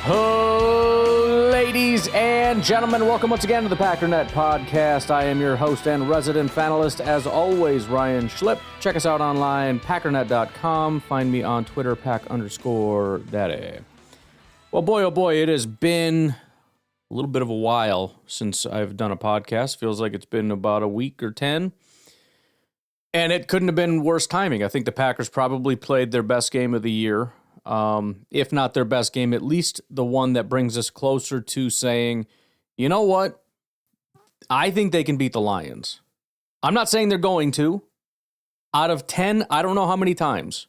Oh, ladies and gentlemen, welcome once again to the Packernet Podcast. I am your host and resident fanalist, as always, Ryan Schlipp. Check us out online, packernet.com. Find me on Twitter, pack_daddy. Well, boy, oh boy, it has been a little bit of a while since I've done a podcast. Feels like it's been about a week or 10. And it couldn't have been worse timing. I think the Packers probably played their best game of the year. If not their best game, at least the one that brings us closer to saying, you know what? I think they can beat the Lions. I'm not saying they're going to. Out of 10, I don't know how many times.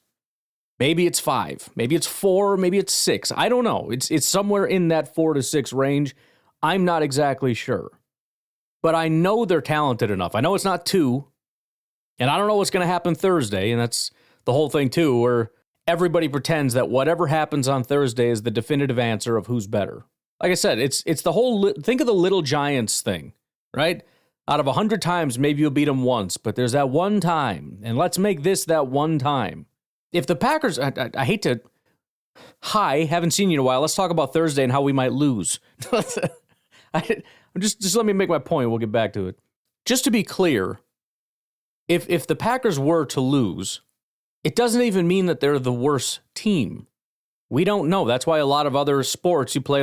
Maybe it's 5. Maybe it's 4. Maybe it's 6. I don't know. It's somewhere in that 4 to 6 range. I'm not exactly sure. But I know they're talented enough. I know it's not 2. And I don't know what's going to happen Thursday. And that's the whole thing, too, where everybody pretends that whatever happens on Thursday is the definitive answer of who's better. Like I said, it's the whole, think of the Little Giants thing, right? Out of 100 times, maybe you'll beat them once, but there's that one time, and let's make this that one time. If the Packers, I hate to, haven't seen you in a while. Let's talk about Thursday and how we might lose. Just let me make my point. We'll get back to it. Just to be clear, if the Packers were to lose, it doesn't even mean that they're the worst team. We don't know. That's why a lot of other sports, you play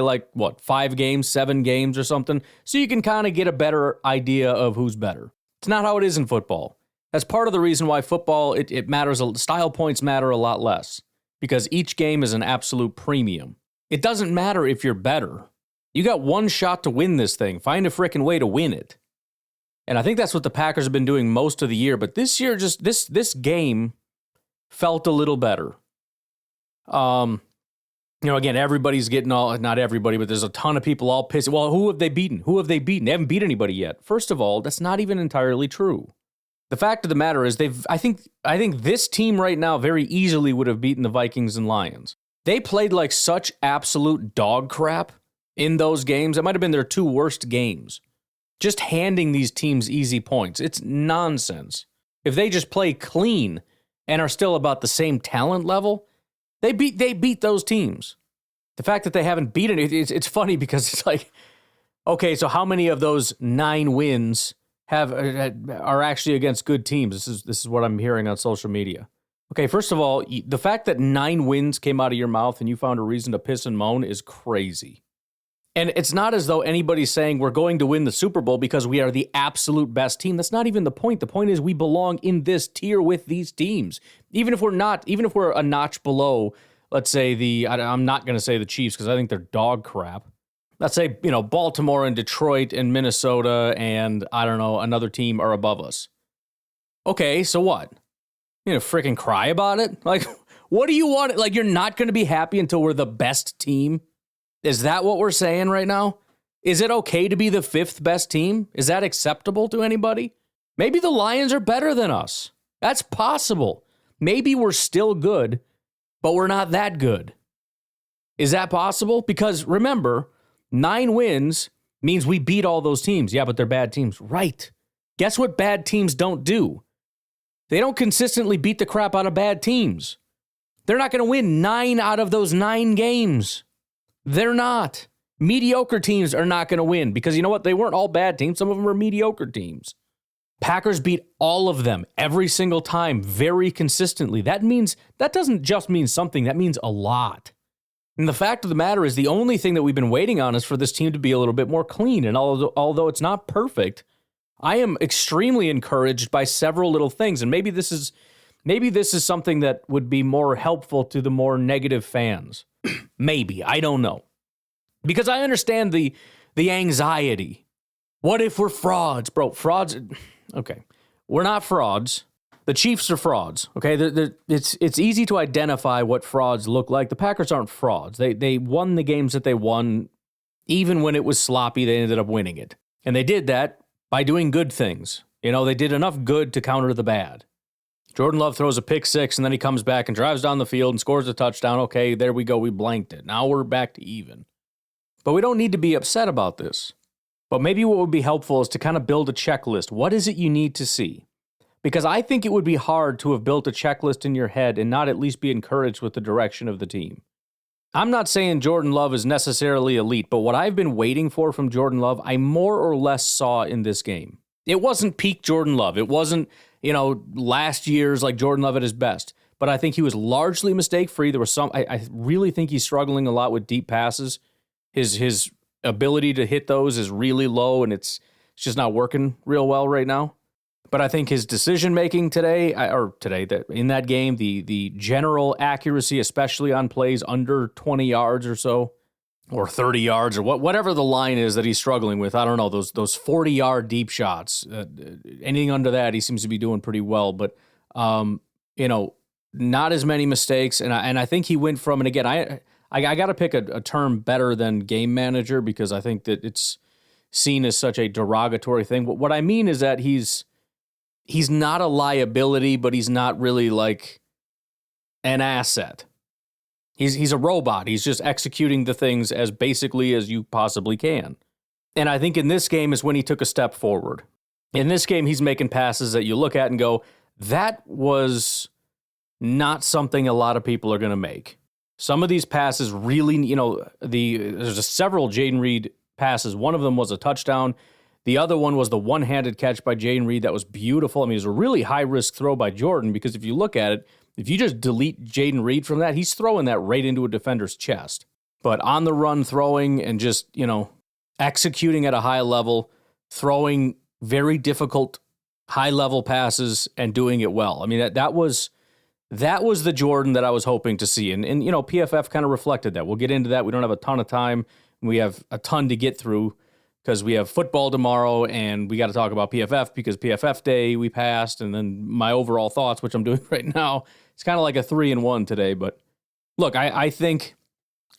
5 games, 7 games or something, so you can kind of get a better idea of who's better. It's not how it is in football. That's part of the reason why football, it matters, style points matter a lot less, because each game is an absolute premium. It doesn't matter if you're better. You got one shot to win this thing. Find a frickin' way to win it. And I think that's what the Packers have been doing most of the year, but this year, just this game felt a little better. Again, everybody's getting not everybody, but there's a ton of people all pissed. Well, who have they beaten? They haven't beat anybody yet. First of all, that's not even entirely true. The fact of the matter is I think this team right now very easily would have beaten the Vikings and Lions. They played like such absolute dog crap in those games. It might have been their 2 worst games. Just handing these teams easy points. It's nonsense. If they just play clean and are still about the same talent level, they beat those teams. The fact that they haven't beaten it's funny because it's like, okay, so how many of those 9 wins are actually against good teams? This is what I'm hearing on social media. Okay, first of all, the fact that 9 wins came out of your mouth and you found a reason to piss and moan is crazy. And it's not as though anybody's saying we're going to win the Super Bowl because we are the absolute best team. That's not even the point. The point is we belong in this tier with these teams. Even if we're a notch below, let's say I'm not going to say the Chiefs because I think they're dog crap. Let's say, Baltimore and Detroit and Minnesota and, I don't know, another team are above us. Okay, so what? Freaking cry about it? Like, what do you want? Like, you're not going to be happy until we're the best team? Is that what we're saying right now? Is it okay to be the 5th best team? Is that acceptable to anybody? Maybe the Lions are better than us. That's possible. Maybe we're still good, but we're not that good. Is that possible? Because remember, 9 wins means we beat all those teams. Yeah, but they're bad teams. Right. Guess what bad teams don't do? They don't consistently beat the crap out of bad teams. They're not going to win 9 out of those 9 games. They're not. Mediocre teams are not going to win because you know what? They weren't all bad teams. Some of them were mediocre teams. Packers beat all of them every single time very consistently. That doesn't just mean something. That means a lot. And the fact of the matter is the only thing that we've been waiting on is for this team to be a little bit more clean. And although it's not perfect, I am extremely encouraged by several little things. And maybe this is something that would be more helpful to the more negative fans. Maybe. I don't know. Because I understand the anxiety. What if we're frauds? Bro, frauds... Okay. We're not frauds. The Chiefs are frauds. Okay? It's easy to identify what frauds look like. The Packers aren't frauds. They won the games that they won. Even when it was sloppy, they ended up winning it. And they did that by doing good things. They did enough good to counter the bad. Jordan Love throws a pick 6, and then he comes back and drives down the field and scores a touchdown. Okay, there we go. We blanked it. Now we're back to even. But we don't need to be upset about this. But maybe what would be helpful is to kind of build a checklist. What is it you need to see? Because I think it would be hard to have built a checklist in your head and not at least be encouraged with the direction of the team. I'm not saying Jordan Love is necessarily elite, but what I've been waiting for from Jordan Love, I more or less saw in this game. It wasn't peak Jordan Love. It wasn't, last year's like Jordan Love at his best. But I think he was largely mistake-free. There was I really think he's struggling a lot with deep passes. His ability to hit those is really low, and it's just not working real well right now. But I think his decision-making in that game, the general accuracy, especially on plays under 20 yards or so, or 30 yards, or whatever the line is that he's struggling with. I don't know, those 40-yard deep shots. Anything under that, he seems to be doing pretty well. But, not as many mistakes. And I think he went from, and again, I got to pick a term better than game manager because I think that it's seen as such a derogatory thing. But what I mean is that he's not a liability, but he's not really like an asset. He's a robot. He's just executing the things as basically as you possibly can. And I think in this game is when he took a step forward. In this game, he's making passes that you look at and go, that was not something a lot of people are going to make. Some of these passes really, there's several Jayden Reed passes. One of them was a touchdown. The other one was the one-handed catch by Jayden Reed that was beautiful. I mean, it was a really high-risk throw by Jordan because if you look at it, if you just delete Jayden Reed from that, he's throwing that right into a defender's chest. But on the run throwing and just, executing at a high level, throwing very difficult high-level passes and doing it well. I mean, that was the Jordan that I was hoping to see. And PFF kind of reflected that. We'll get into that. We don't have a ton of time. We have a ton to get through because we have football tomorrow and we got to talk about PFF because PFF day we passed. And then my overall thoughts, which I'm doing right now, it's kind of like a 3-1 today. But look, I think,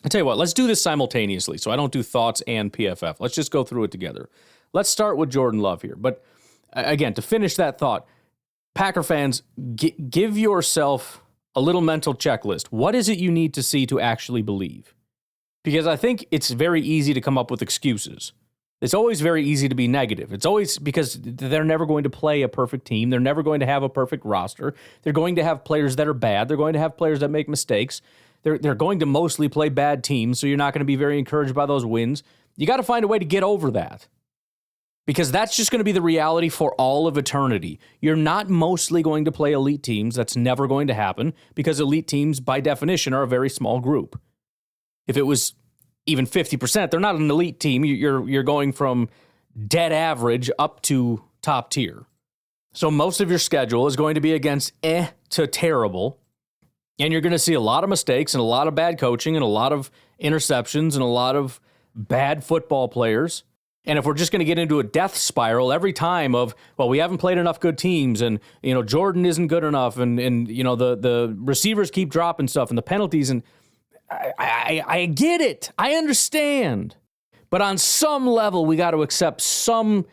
I tell you what, let's do this simultaneously. So I don't do thoughts and PFF. Let's just go through it together. Let's start with Jordan Love here. But again, to finish that thought, Packer fans, give yourself a little mental checklist. What is it you need to see to actually believe? Because I think it's very easy to come up with excuses. It's always very easy to be negative. It's always because they're never going to play a perfect team. They're never going to have a perfect roster. They're going to have players that are bad. They're going to have players that make mistakes. They're going to mostly play bad teams, so you're not going to be very encouraged by those wins. You got to find a way to get over that. Because that's just going to be the reality for all of eternity. You're not mostly going to play elite teams. That's never going to happen because elite teams, by definition, are a very small group. If it was even 50%, they're not an elite team. You're going from dead average up to top tier. So most of your schedule is going to be against to terrible. And you're going to see a lot of mistakes and a lot of bad coaching and a lot of interceptions and a lot of bad football players. And if we're just going to get into a death spiral every time of, well, we haven't played enough good teams and, Jordan isn't good enough and the receivers keep dropping stuff and the penalties and I get it. I understand. But on some level, we got to accept some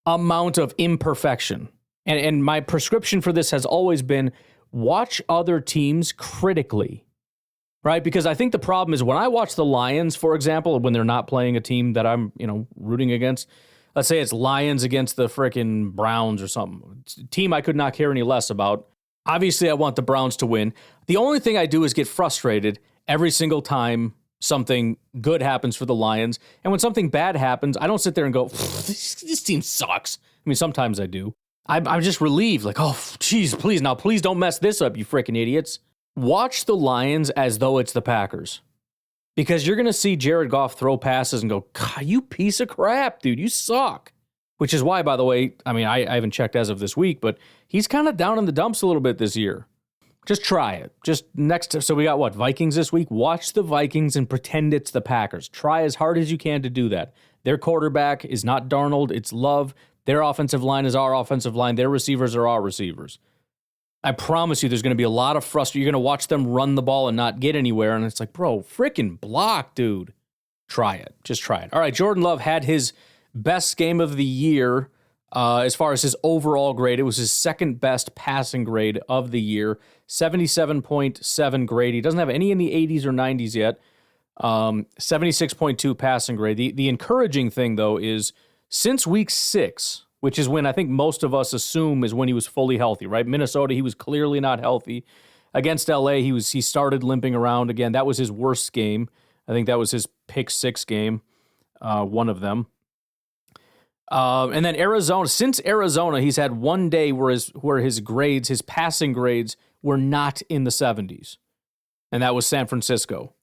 amount of imperfection. And my prescription for this has always been watch other teams critically. Right, because I think the problem is when I watch the Lions, for example, when they're not playing a team that I'm, rooting against, let's say it's Lions against the frickin' Browns or something, it's a team I could not care any less about. Obviously, I want the Browns to win. The only thing I do is get frustrated every single time something good happens for the Lions. And when something bad happens, I don't sit there and go, this team sucks. I mean, sometimes I do. I'm just relieved, like, oh, geez, please don't mess this up, you frickin' idiots. Watch the Lions as though it's the Packers. Because you're going to see Jared Goff throw passes and go, God, you piece of crap, dude, you suck. Which is why, by the way, I mean, I haven't checked as of this week, but he's kind of down in the dumps a little bit this year. Just try it. So we got Vikings this week? Watch the Vikings and pretend it's the Packers. Try as hard as you can to do that. Their quarterback is not Darnold, it's Love. Their offensive line is our offensive line. Their receivers are our receivers. I promise you there's going to be a lot of frustration. You're going to watch them run the ball and not get anywhere. And it's like, bro, freaking block, dude. Try it. Just try it. All right, Jordan Love had his best game of the year as far as his overall grade. It was his second best passing grade of the year, 77.7 grade. He doesn't have any in the 80s or 90s yet. 76.2 passing grade. The encouraging thing, though, is since week 6, which is when I think most of us assume is when he was fully healthy, right? Minnesota, he was clearly not healthy. Against LA, he started limping around again. That was his worst game. I think that was his pick 6 game, one of them. And then Arizona, since Arizona, he's had one day where his grades, his passing grades, were not in the 70s. And that was San Francisco.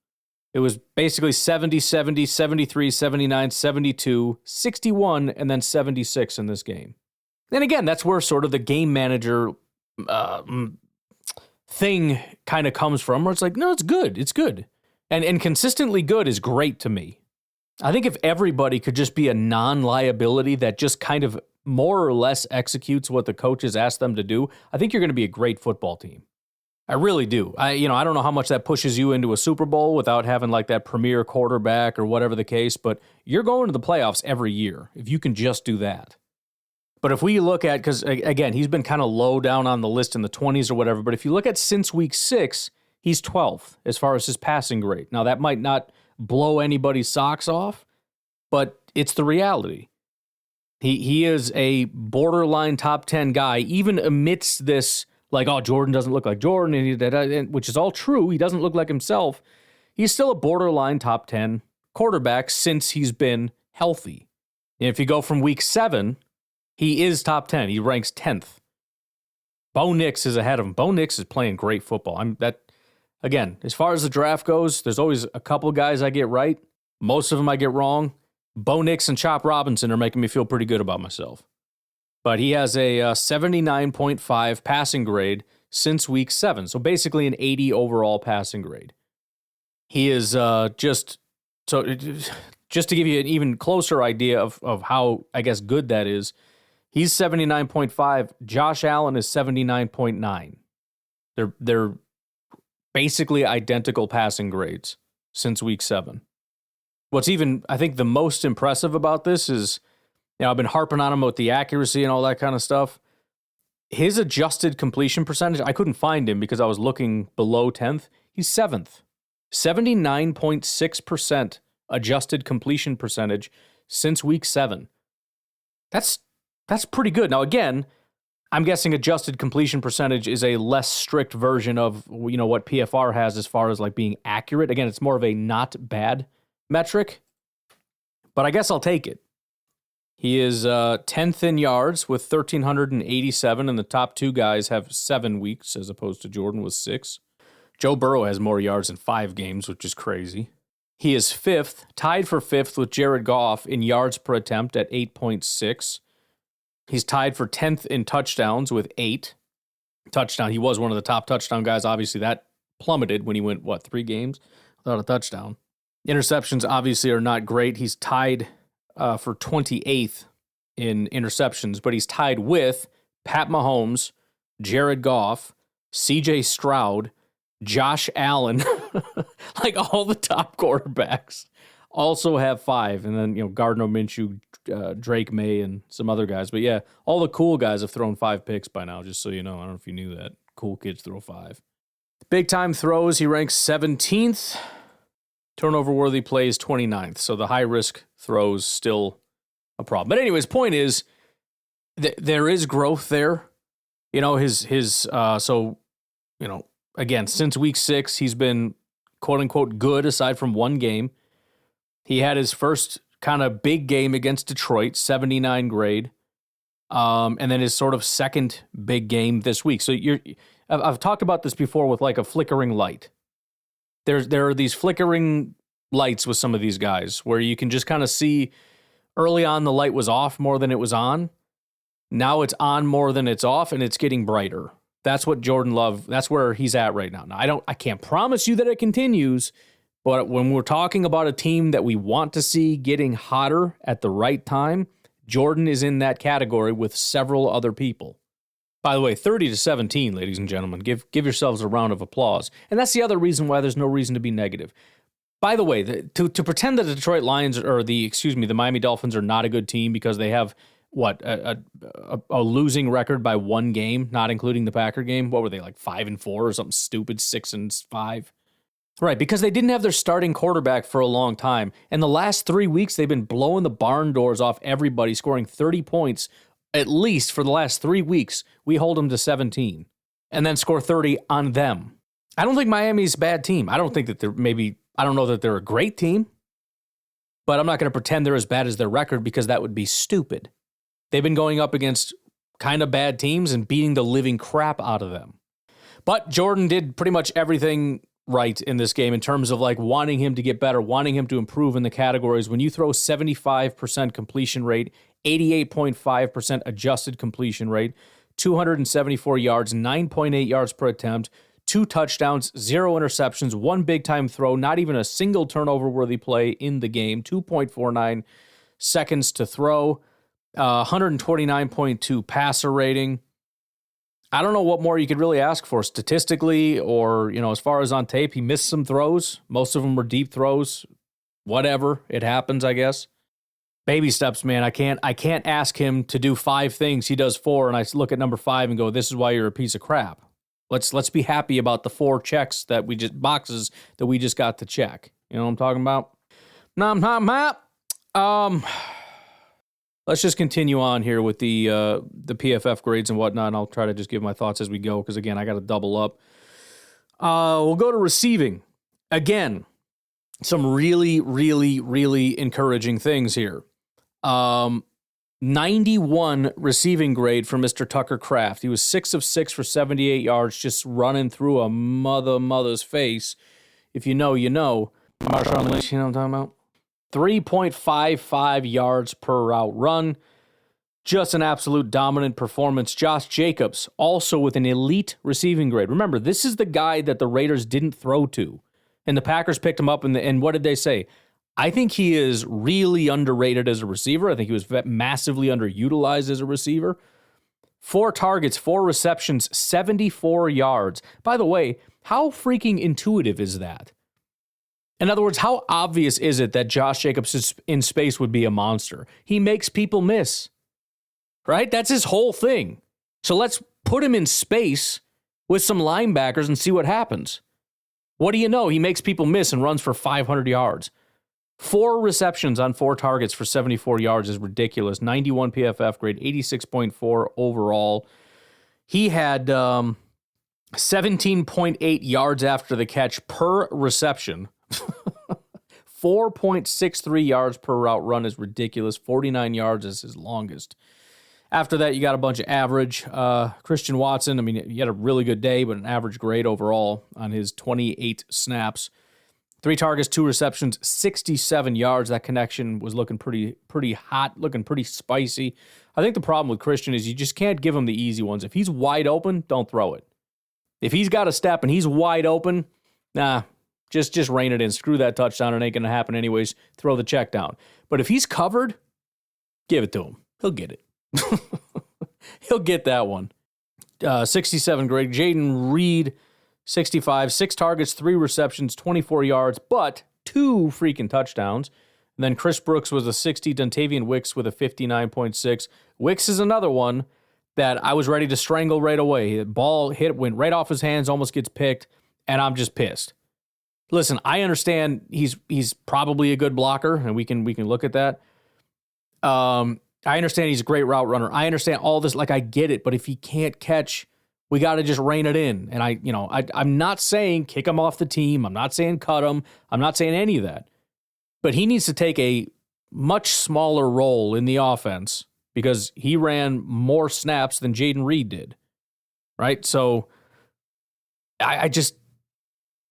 It was basically 70, 70, 73, 79, 72, 61, and then 76 in this game. And again, that's where sort of the game manager thing kind of comes from, where it's like, no, it's good. It's good. And consistently good is great to me. I think if everybody could just be a non-liability that just kind of more or less executes what the coaches ask them to do, I think you're going to be a great football team. I really do. I don't know how much that pushes you into a Super Bowl without having like that premier quarterback or whatever the case, but you're going to the playoffs every year if you can just do that. But if we look at, because again, he's been kind of low down on the list in the 20s or whatever, but if you look at since week 6, he's 12th as far as his passing grade. Now, that might not blow anybody's socks off, but it's the reality. He is a borderline top 10 guy, even amidst this, like, oh, Jordan doesn't look like Jordan, which is all true. He doesn't look like himself. He's still a borderline top 10 quarterback since he's been healthy. And if you go from week 7, he is top 10. He ranks 10th. Bo Nix is ahead of him. Bo Nix is playing great football. Again, as far as the draft goes, there's always a couple guys I get right. Most of them I get wrong. Bo Nix and Chop Robinson are making me feel pretty good about myself. But he has a 79.5 passing grade since week 7. So basically an 80 overall passing grade. He is just to give you an even closer idea of how, I guess, good that is, he's 79.5. Josh Allen is 79.9. They're basically identical passing grades since week 7. What's even, I think, the most impressive about this is, I've been harping on him with the accuracy and all that kind of stuff. His adjusted completion percentage, I couldn't find him because I was looking below 10th. He's 7th. 79.6% adjusted completion percentage since week 7. That's pretty good. Now, again, I'm guessing adjusted completion percentage is a less strict version of, what PFR has as far as like being accurate. Again, it's more of a not bad metric, but I guess I'll take it. He is 10th in yards with 1,387, and the top 2 guys have 7 weeks as opposed to Jordan with 6. Joe Burrow has more yards in 5 games, which is crazy. He is 5th, tied for 5th with Jared Goff in yards per attempt at 8.6. He's tied for 10th in touchdowns with 8 touchdowns. He was one of the top touchdown guys. Obviously, that plummeted when he went, 3 games without a touchdown. Interceptions obviously are not great. He's tied for 28th in interceptions, but he's tied with Pat Mahomes, Jared Goff, CJ Stroud, Josh Allen, like all the top quarterbacks also have 5. And then, Gardner Minshew, Drake May, and some other guys. But yeah, all the cool guys have thrown 5 picks by now, just so you know. I don't know if you knew that. Cool kids throw 5. Big time throws, he ranks 17th. Turnover-worthy plays 29th, so the high-risk throws still a problem. But anyways, point is, there is growth there. Again, since week 6, he's been quote-unquote good aside from one game. He had his first kind of big game against Detroit, 79 grade, and then his sort of second big game this week. So I've talked about this before with like a flickering light. There are these flickering lights with some of these guys where you can just kind of see early on the light was off more than it was on. Now it's on more than it's off, and it's getting brighter. That's what Jordan Love, that's where he's at right now. Now, I can't promise you that it continues, but when we're talking about a team that we want to see getting hotter at the right time, Jordan is in that category with several other people. By the way, 30-17, ladies and gentlemen. Give yourselves a round of applause. And that's the other reason why there's no reason to be negative. By the way, to pretend that the Detroit Lions or the Miami Dolphins are not a good team because they have a losing record by 1 game, not including the Packer game. What were they, like 5-4 or something stupid, 6-5? Right, because they didn't have their starting quarterback for a long time. And the last 3 weeks, they've been blowing the barn doors off everybody, scoring 30 points at least for the last 3 weeks. We hold them to 17 and then score 30 on them. I don't think Miami's a bad team. I don't think that I don't know that they're a great team, but I'm not going to pretend they're as bad as their record because that would be stupid. They've been going up against kind of bad teams and beating the living crap out of them. But Jordan did pretty much everything right in this game in terms of like wanting him to get better, wanting him to improve in the categories. When you throw 75% completion rate, 88.5% adjusted completion rate, 274 yards, 9.8 yards per attempt, 2 touchdowns, 0 interceptions, 1 big-time throw, not even a single turnover-worthy play in the game, 2.49 seconds to throw, 129.2 passer rating. I don't know what more you could really ask for statistically or, as far as on tape. He missed some throws. Most of them were deep throws. Whatever. It happens, I guess. Baby steps, man. I can't ask him to do 5 things. He does 4, and I look at number 5 and go, this is why you're a piece of crap. Let's be happy about the 4 boxes that we just got to check. You know what I'm talking about? Let's just continue on here with the PFF grades and whatnot, and I'll try to just give my thoughts as we go, because, again, I got to double up. We'll go to receiving. Again, some really, really, really encouraging things here. 91 receiving grade for Mr. Tucker Kraft. He was 6 of 6 for 78 yards, just running through a mother's face. If you know, you know. Marshawn Lynch, you know what I'm talking about? 3.55 yards per route run. Just an absolute dominant performance. Josh Jacobs, also with an elite receiving grade. Remember, this is the guy that the Raiders didn't throw to. And the Packers picked him up, and what did they say? I think he is really underrated as a receiver. I think he was massively underutilized as a receiver. 4 targets, 4 receptions, 74 yards. By the way, how freaking intuitive is that? In other words, how obvious is it that Josh Jacobs in space would be a monster? He makes people miss, right? That's his whole thing. So let's put him in space with some linebackers and see what happens. What do you know? He makes people miss and runs for 500 yards. 4 receptions on 4 targets for 74 yards is ridiculous. 91 PFF grade, 86.4 overall. He had 17.8 yards after the catch per reception. 4.63 yards per route run is ridiculous. 49 yards is his longest. After that, you got a bunch of average. Christian Watson, I mean, he had a really good day, but an average grade overall on his 28 snaps. 3 targets, 2 receptions, 67 yards. That connection was looking pretty hot, looking pretty spicy. I think the problem with Christian is you just can't give him the easy ones. If he's wide open, don't throw it. If he's got a step and he's wide open, just rein it in. Screw that touchdown. It ain't going to happen anyways. Throw the check down. But if he's covered, give it to him. He'll get it. He'll get that one. 67 grade. Jaden Reed, 65. 6 targets, 3 receptions, 24 yards, but 2 freaking touchdowns. And then Chris Brooks was a 60. Dontavian Wicks with a 59.6. Wicks is another one that I was ready to strangle right away. The ball went right off his hands, almost gets picked, and I'm just pissed. Listen, I understand he's probably a good blocker, and we can look at that. I understand he's a great route runner. I understand all this, like I get it, but if he can't catch, we got to just rein it in. And I'm not saying kick him off the team. I'm not saying cut him. I'm not saying any of that. But he needs to take a much smaller role in the offense because he ran more snaps than Jaden Reed did. Right? So I just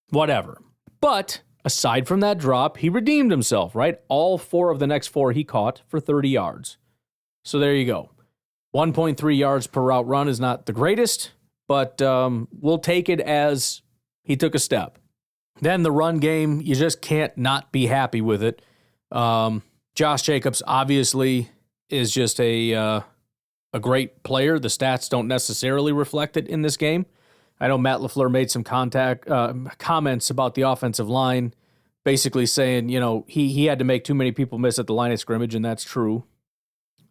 whatever. But aside from that drop, he redeemed himself, right? All 4 of the next 4 he caught for 30 yards. So there you go. 1.3 yards per route run is not the greatest, but we'll take it as he took a step. Then the run game, you just can't not be happy with it. Josh Jacobs obviously is just a great player. The stats don't necessarily reflect it in this game. I know Matt LaFleur made some comments about the offensive line, basically saying, he had to make too many people miss at the line of scrimmage, and that's true.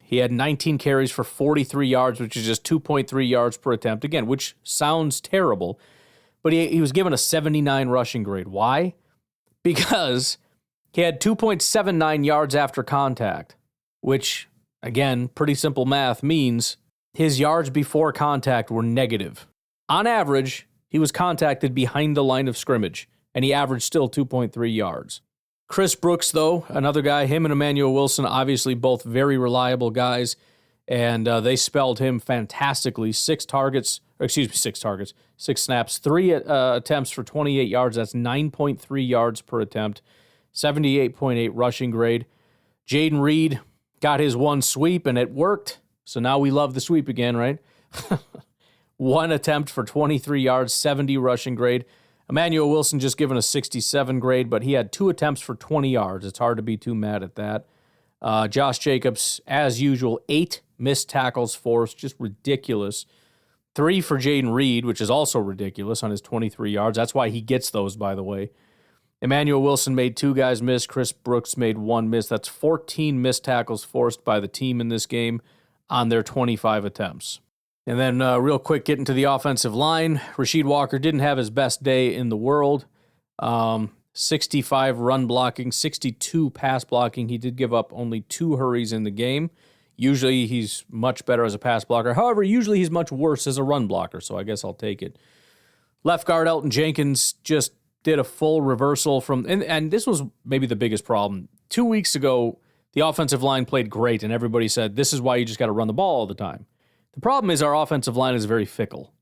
He had 19 carries for 43 yards, which is just 2.3 yards per attempt, again, which sounds terrible, but he was given a 79 rushing grade. Why? Because he had 2.79 yards after contact, which, again, pretty simple math means his yards before contact were negative. On average, he was contacted behind the line of scrimmage, and he averaged still 2.3 yards. Chris Brooks, though, another guy, him and Emmanuel Wilson, obviously both very reliable guys, and they spelled him fantastically. 6 snaps, 3 attempts for 28 yards. That's 9.3 yards per attempt, 78.8 rushing grade. Jayden Reed got his one sweep, and it worked. So now we love the sweep again, right? 1 attempt for 23 yards, 70 rushing grade. Emmanuel Wilson just given a 67 grade, but he had 2 attempts for 20 yards. It's hard to be too mad at that. Josh Jacobs, as usual, 8 missed tackles forced, just ridiculous. 3 for Jayden Reed, which is also ridiculous on his 23 yards. That's why he gets those, by the way. Emmanuel Wilson made 2 guys miss. Chris Brooks made 1 miss. That's 14 missed tackles forced by the team in this game on their 25 attempts. And then real quick, getting to the offensive line, Rasheed Walker didn't have his best day in the world. 65 run blocking, 62 pass blocking. He did give up only 2 hurries in the game. Usually he's much better as a pass blocker. However, usually he's much worse as a run blocker, so I guess I'll take it. Left guard Elton Jenkins just did a full reversal from, and this was maybe the biggest problem. 2 weeks ago, the offensive line played great, and everybody said, this is why you just got to run the ball all the time. The problem is our offensive line is very fickle,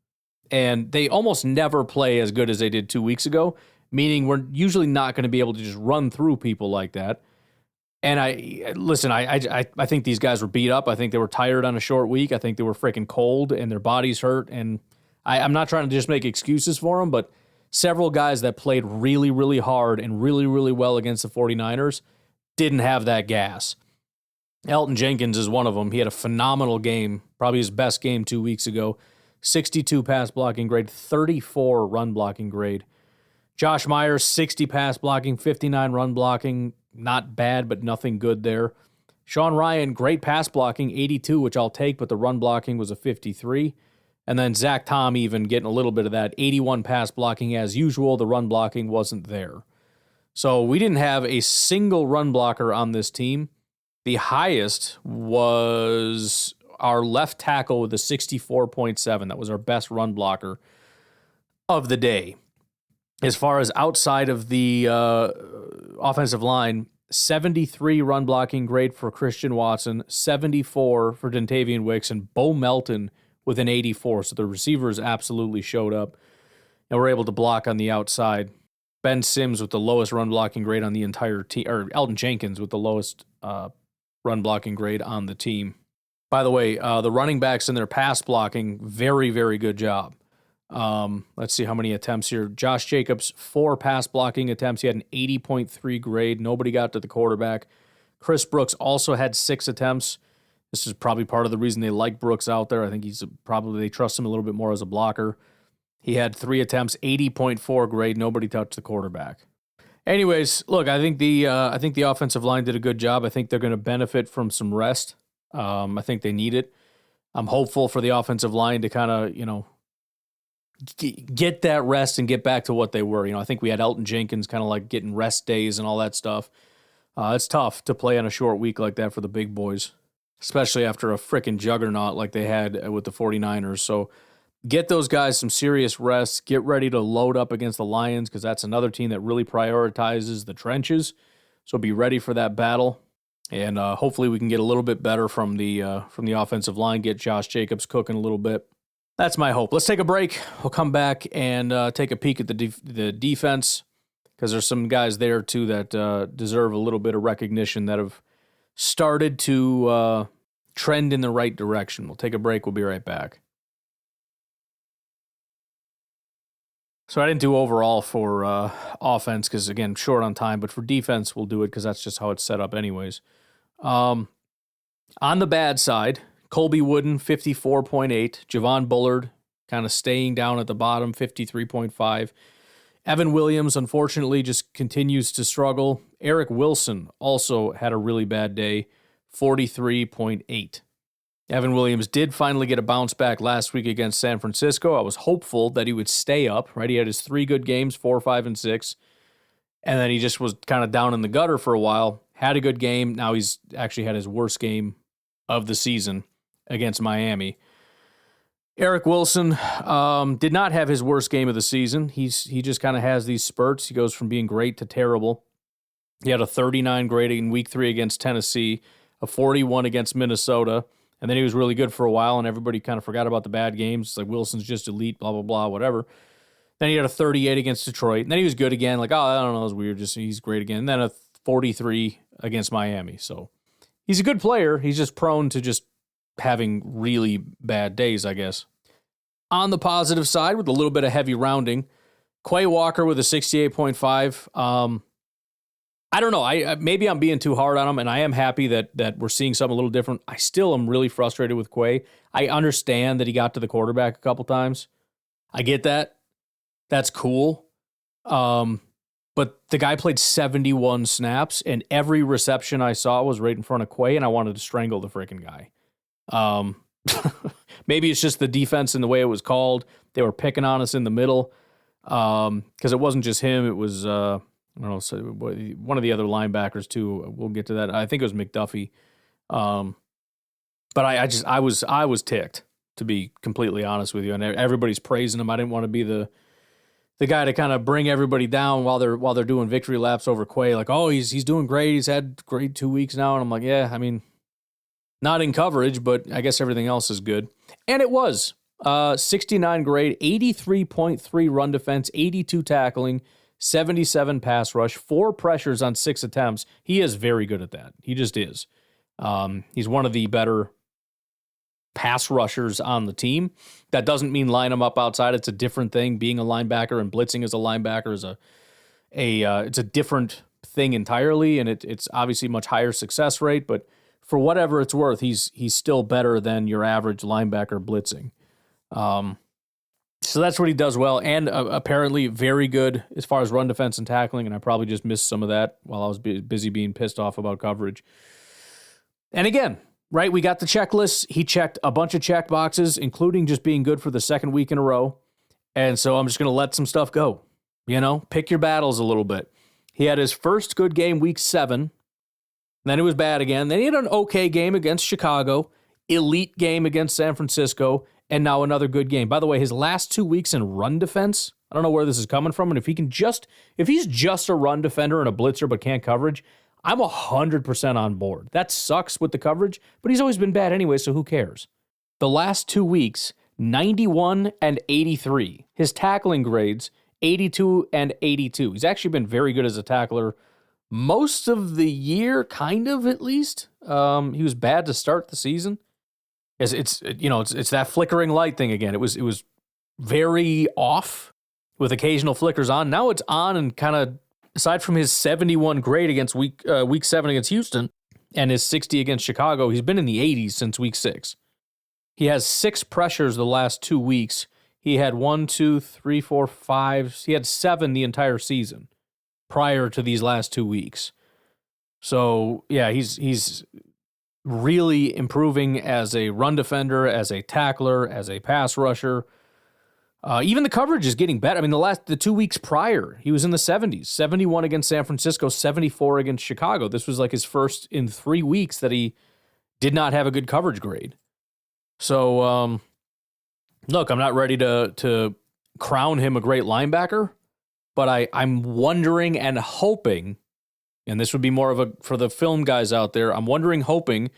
and they almost never play as good as they did 2 weeks ago, meaning we're usually not going to be able to just run through people like that. And I think these guys were beat up. I think they were tired on a short week. I think they were freaking cold and their bodies hurt. And I'm not trying to just make excuses for them, but several guys that played really, really hard and really, really well against the 49ers didn't have that gas. Elton Jenkins is one of them. He had a phenomenal game, probably his best game 2 weeks ago. 62 pass blocking grade, 34 run blocking grade. Josh Myers, 60 pass blocking, 59 run blocking. Not bad, but nothing good there. Sean Ryan, great pass blocking, 82, which I'll take, but the run blocking was a 53. And then Zach Tom even getting a little bit of that, 81 pass blocking as usual. The run blocking wasn't there. So we didn't have a single run blocker on this team. The highest was our left tackle with a 64.7. That was our best run blocker of the day. As far as outside of the offensive line, 73 run blocking grade for Christian Watson, 74 for Dontavian Wicks, and Bo Melton with an 84. So the receivers absolutely showed up and were able to block on the outside. Ben Sims with the lowest run blocking grade on the entire team, or Elton Jenkins with the lowest run blocking grade on the team. By the way, the running backs in their pass blocking, very, very good job. Let's see how many attempts here. Josh Jacobs, 4 pass blocking attempts. He had an 80.3 grade. Nobody got to the quarterback. Chris Brooks also had 6 attempts. This is probably part of the reason they like Brooks out there. I think they trust him a little bit more as a blocker. He had 3 attempts, 80.4 grade. Nobody touched the quarterback. Anyways, look, I think the offensive line did a good job. I think they're going to benefit from some rest. I think they need it. I'm hopeful for the offensive line to kind of, get that rest and get back to what they were. I think we had Elton Jenkins kind of like getting rest days and all that stuff. It's tough to play on a short week like that for the big boys, especially after a freaking juggernaut like they had with the 49ers. So get those guys some serious rest. Get ready to load up against the Lions because that's another team that really prioritizes the trenches. So be ready for that battle. And hopefully we can get a little bit better from the offensive line, get Josh Jacobs cooking a little bit. That's my hope. Let's take a break. We'll come back and take a peek at the defense because there's some guys there, too, that deserve a little bit of recognition that have started to trend in the right direction. We'll take a break. We'll be right back. So I didn't do overall for offense because, again, short on time, but for defense, we'll do it because that's just how it's set up anyways. On the bad side, Colby Wooden, 54.8. Javon Bullard kind of staying down at the bottom, 53.5. Evan Williams, unfortunately, just continues to struggle. Eric Wilson also had a really bad day, 43.8. Evan Williams did finally get a bounce back last week against San Francisco. I was hopeful that he would stay up, right? He had his 3 good games, 4, 5, and 6. And then he just was kind of down in the gutter for a while. Had a good game. Now he's actually had his worst game of the season against Miami. Eric Wilson did not have his worst game of the season. He just kind of has these spurts. He goes from being great to terrible. He had a 39 grade in week 3 against Tennessee, a 41 against Minnesota, and then he was really good for a while, and everybody kind of forgot about the bad games. It's like Wilson's just elite, blah, blah, blah, whatever. Then he had a 38 against Detroit, and then he was good again. Like, oh, I don't know, it was weird. Just he's great again. And then a 43 against Miami. So he's a good player. He's just prone to just having really bad days, I guess. On the positive side, with a little bit of heavy rounding, Quay Walker with a 68.5. I don't know. Maybe I'm being too hard on him, and I am happy that we're seeing something a little different. I still am really frustrated with Quay. I understand that he got to the quarterback a couple times. I get that. That's cool. But the guy played 71 snaps, and every reception I saw was right in front of Quay, and I wanted to strangle the freaking guy. Maybe it's just the defense and the way it was called. They were picking on us in the middle because it wasn't just him. It was, I don't know, so one of the other linebackers too. We'll get to that. I think it was McDuffie. But I was ticked, to be completely honest with you. And everybody's praising him. I didn't want to be the guy to kind of bring everybody down while they're doing victory laps over Quay. Like, oh, he's doing great. He's had great 2 weeks now. And I'm like, yeah, I mean, not in coverage, but I guess everything else is good. And it was 69 grade, 83.3 run defense, 82 tackling, 77 pass rush, 4 pressures on 6 attempts. He is very good at that. He just is. He's one of the better pass rushers on the team. That doesn't mean line him up outside. It's a different thing. Being a linebacker and blitzing as a linebacker is it's a different thing entirely, and it's obviously much higher success rate, but for whatever it's worth, he's still better than your average linebacker blitzing. So that's what he does well, and apparently very good as far as run defense and tackling, and I probably just missed some of that while I was busy being pissed off about coverage. And again, right, we got the checklist. He checked a bunch of check boxes, including just being good for the second week in a row. And so I'm just going to let some stuff go. You know, pick your battles a little bit. He had his first good game week 7. Then it was bad again. Then he had an okay game against Chicago, elite game against San Francisco, and now another good game. By the way, his last 2 weeks in run defense, I don't know where this is coming from, and if he's just a run defender and a blitzer but can't coverage, I'm 100% on board. That sucks with the coverage, but he's always been bad anyway, so who cares? The last 2 weeks, 91 and 83. His tackling grades, 82 and 82. He's actually been very good as a tackler most of the year, kind of at least. He was bad to start the season. It's that flickering light thing again. It was very off with occasional flickers on. Now it's on and kind of, aside from his 71 grade against week 7 against Houston and his 60 against Chicago, he's been in the 80s since week 6. He has 6 pressures the last 2 weeks. He had 1, 2, 3, 4, 5. He had 7 the entire season prior to these last 2 weeks. So, yeah, he's really improving as a run defender, as a tackler, as a pass rusher. Even the coverage is getting better. I mean, the 2 weeks prior, he was in the 70s, 71 against San Francisco, 74 against Chicago. This was like his first in 3 weeks that he did not have a good coverage grade. So, look, I'm not ready to crown him a great linebacker, but I'm wondering and hoping, and this would be more of for the film guys out there, I'm wondering, hoping,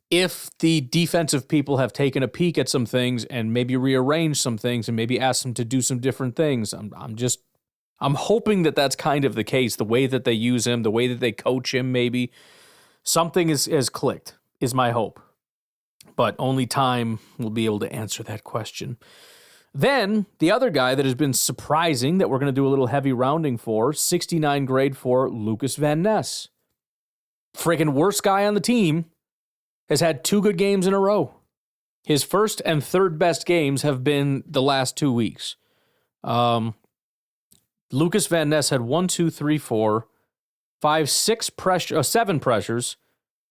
if the defensive people have taken a peek at some things and maybe rearranged some things and maybe asked them to do some different things. I'm hoping that that's kind of the case, the way that they use him, the way that they coach him, maybe. Something has clicked, is my hope. But only time will be able to answer that question. Then, the other guy that has been surprising that we're going to do a little heavy rounding for, 69 grade for Lucas Van Ness. Freaking worst guy on the team has had 2 good games in a row. His first and third best games have been the last 2 weeks. Lucas Van Ness had 1, 2, 3, 4, 5, 7 pressures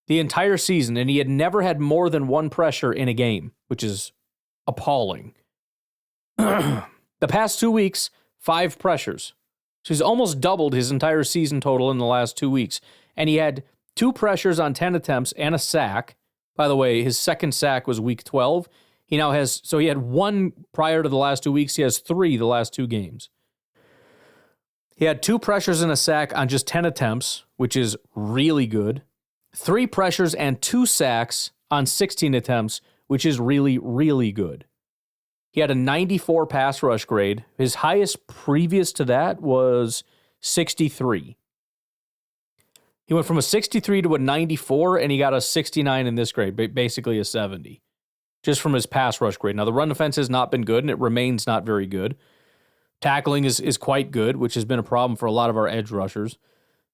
the entire season, and he had never had more than 1 pressure in a game, which is appalling. The past 2 weeks, 5 pressures. So he's almost doubled his entire season total in the last 2 weeks. And he had 2 pressures on 10 attempts and a sack. By the way, his second sack was week 12. He now has, so he had 1 prior to the last 2 weeks. He has 3 the last 2 games. He had 2 pressures and a sack on just 10 attempts, which is really good. 3 pressures and 2 sacks on 16 attempts, which is really, really good. He had a 94 pass rush grade. His highest previous to that was 63. He went from a 63 to a 94, and he got a 69 in this grade, basically a 70, just from his pass rush grade. Now, the run defense has not been good, and it remains not very good. Tackling is quite good, which has been a problem for a lot of our edge rushers.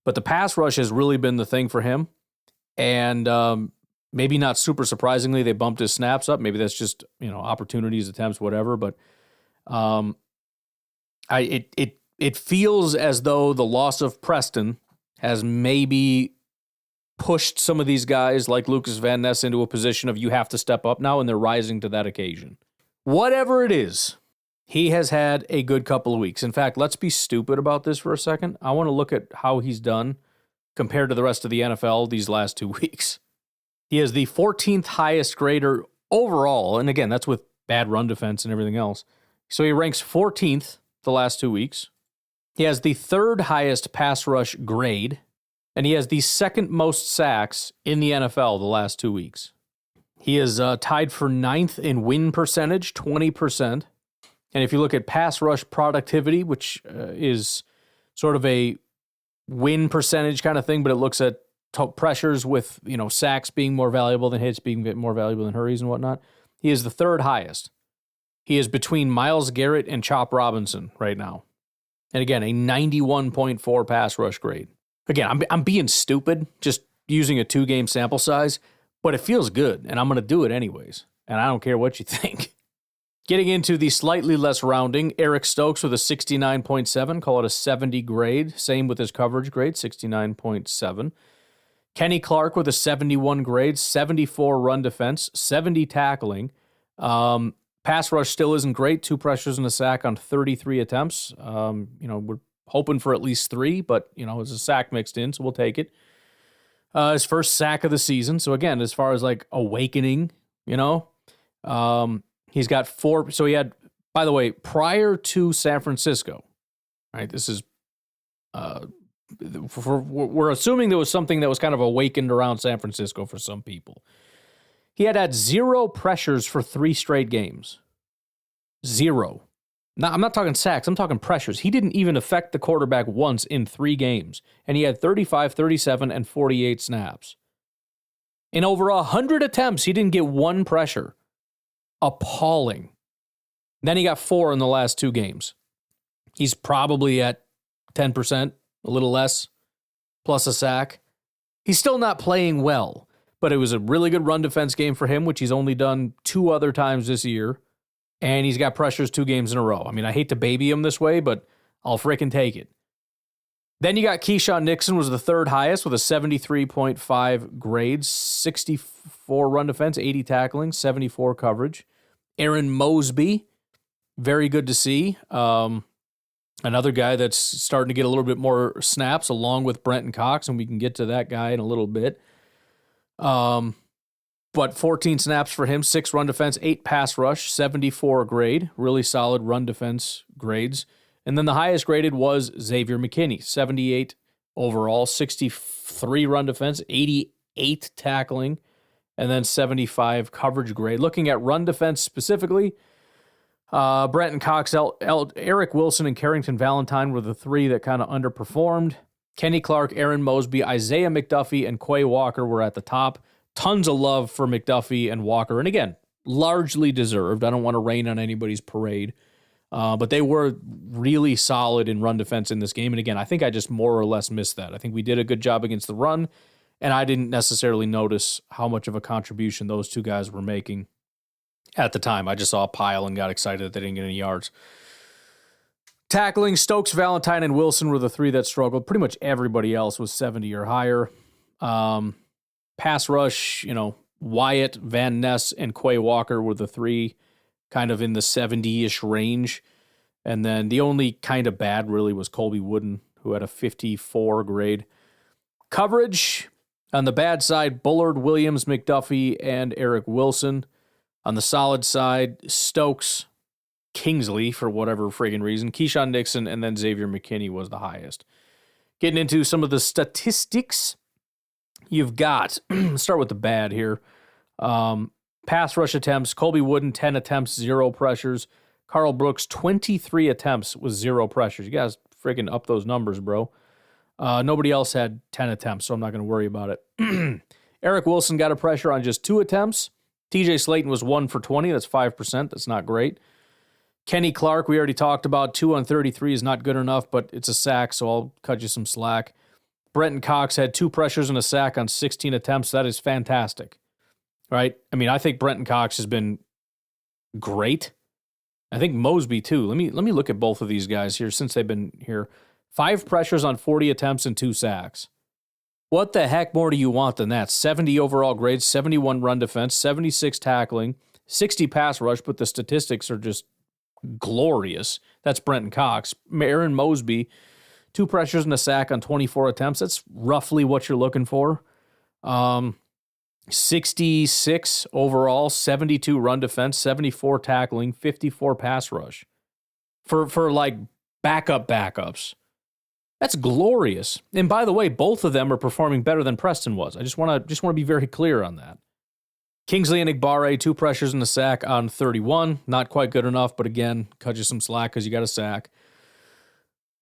But the pass rush has really been the thing for him. And maybe not super surprisingly, they bumped his snaps up. Maybe that's just, opportunities, attempts, whatever. But it feels as though the loss of Preston has maybe pushed some of these guys like Lucas Van Ness into a position of you have to step up now, and they're rising to that occasion. Whatever it is, he has had a good couple of weeks. In fact, let's be stupid about this for a second. I want to look at how he's done compared to the rest of the NFL these last 2 weeks. He is the 14th highest grader overall, and again, that's with bad run defense and everything else. So he ranks 14th the last 2 weeks. He has the 3rd highest pass rush grade, and he has the 2nd most sacks in the NFL the last 2 weeks. He is tied for 9th in win percentage, 20%. And if you look at pass rush productivity, which is sort of a win percentage kind of thing, but it looks at pressures with, sacks being more valuable than hits, being more valuable than hurries and whatnot. He is the 3rd highest. He is between Myles Garrett and Chop Robinson right now. And again, a 91.4 pass rush grade. Again, I'm being stupid, just using a 2-game sample size, but it feels good, and I'm going to do it anyways. And I don't care what you think. Getting into the slightly less rounding, Eric Stokes with a 69.7, call it a 70 grade. Same with his coverage grade, 69.7. Kenny Clark with a 71 grade, 74 run defense, 70 tackling. Pass rush still isn't great, 2 pressures and a sack on 33 attempts. We're hoping for at least 3, but, there's a sack mixed in, so we'll take it. His first sack of the season. So again, as far as like awakening, he's got 4. So he had, by the way, prior to San Francisco, right? This is, we're assuming there was something that was kind of awakened around San Francisco for some people. He had 0 pressures for 3 straight games. 0. Now, I'm not talking sacks. I'm talking pressures. He didn't even affect the quarterback once in 3 games. And he had 35, 37, and 48 snaps. In over 100 attempts, he didn't get 1 pressure. Appalling. Then he got 4 in the last 2 games. He's probably at 10%, a little less, plus a sack. He's still not playing well. But it was a really good run defense game for him, which he's only done 2 other times this year. And he's got pressures 2 games in a row. I mean, I hate to baby him this way, but I'll frickin' take it. Then you got Keyshawn Nixon was the 3rd highest with a 73.5 grade, 64 run defense, 80 tackling, 74 coverage. Aaron Mosby, very good to see. Another guy that's starting to get a little bit more snaps along with Brenton Cox, and we can get to that guy in a little bit. But 14 snaps for him, 6 run defense, 8 pass rush, 74 grade, really solid run defense grades. And then the highest graded was Xavier McKinney, 78 overall, 63 run defense, 88 tackling, and then 75 coverage grade. Looking at run defense specifically, Brenton Cox, Eric Wilson, and Carrington Valentine were the 3 that kind of underperformed. Kenny Clark, Aaron Mosby, Isaiah McDuffie, and Quay Walker were at the top. Tons of love for McDuffie and Walker. And again, largely deserved. I don't want to rain on anybody's parade. But they were really solid in run defense in this game. And again, I think I just more or less missed that. I think we did a good job against the run, and I didn't necessarily notice how much of a contribution those 2 guys were making at the time. I just saw a pile and got excited that they didn't get any yards. Tackling, Stokes, Valentine, and Wilson were the 3 that struggled. Pretty much everybody else was 70 or higher. Pass rush, Wyatt, Van Ness, and Quay Walker were the 3 kind of in the 70-ish range. And then the only kind of bad really was Colby Wooden, who had a 54 grade. Coverage, on the bad side, Bullard, Williams, McDuffie, and Eric Wilson. On the solid side, Stokes, Kingsley, for whatever friggin' reason, Keyshawn Nixon, and then Xavier McKinney was the highest. Getting into some of the statistics, you've got, start with the bad here. Pass rush attempts, Colby Wooden, 10 attempts, 0 pressures. Carl Brooks, 23 attempts with 0 pressures. You guys friggin' up those numbers, bro. Nobody else had 10 attempts, so I'm not going to worry about it. Eric Wilson got a pressure on just 2 attempts. TJ Slayton was 1 for 20. That's 5%. That's not great. Kenny Clark, we already talked about. 2 on 33 is not good enough, but it's a sack, so I'll cut you some slack. Brenton Cox had 2 pressures and a sack on 16 attempts. That is fantastic, right? I mean, I think Brenton Cox has been great. I think Mosby, too. Let me look at both of these guys here since they've been here. 5 pressures on 40 attempts and 2 sacks. What the heck more do you want than that? 70 overall grades, 71 run defense, 76 tackling, 60 pass rush, but the statistics are just glorious. That's Brenton Cox. Aaron Mosby, 2 pressures and a sack on 24 attempts. That's roughly what you're looking for. 66 overall, 72 run defense, 74 tackling, 54 pass rush. For like backups. That's glorious. And by the way, both of them are performing better than Preston was. I just want to be very clear on that. Kingsley and Igbare, 2 pressures and a sack on 31. Not quite good enough, but again, cut you some slack because you got a sack.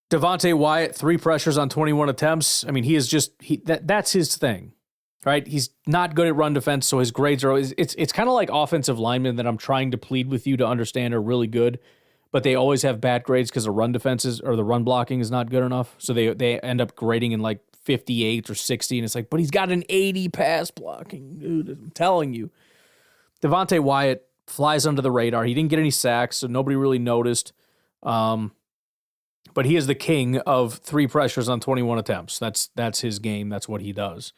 Devontae Wyatt, 3 pressures on 21 attempts. I mean, that's his thing, right? He's not good at run defense, so his grades are always, it's kind of like offensive linemen that I'm trying to plead with you to understand are really good, but they always have bad grades because the run defenses or the run blocking is not good enough. So they end up grading in like 58 or 60, and it's like, but he's got an 80 pass blocking, dude. I'm telling you. Devontae Wyatt flies under the radar. He didn't get any sacks, so nobody really noticed. But he is the king of 3 pressures on 21 attempts. That's his game. That's what he does.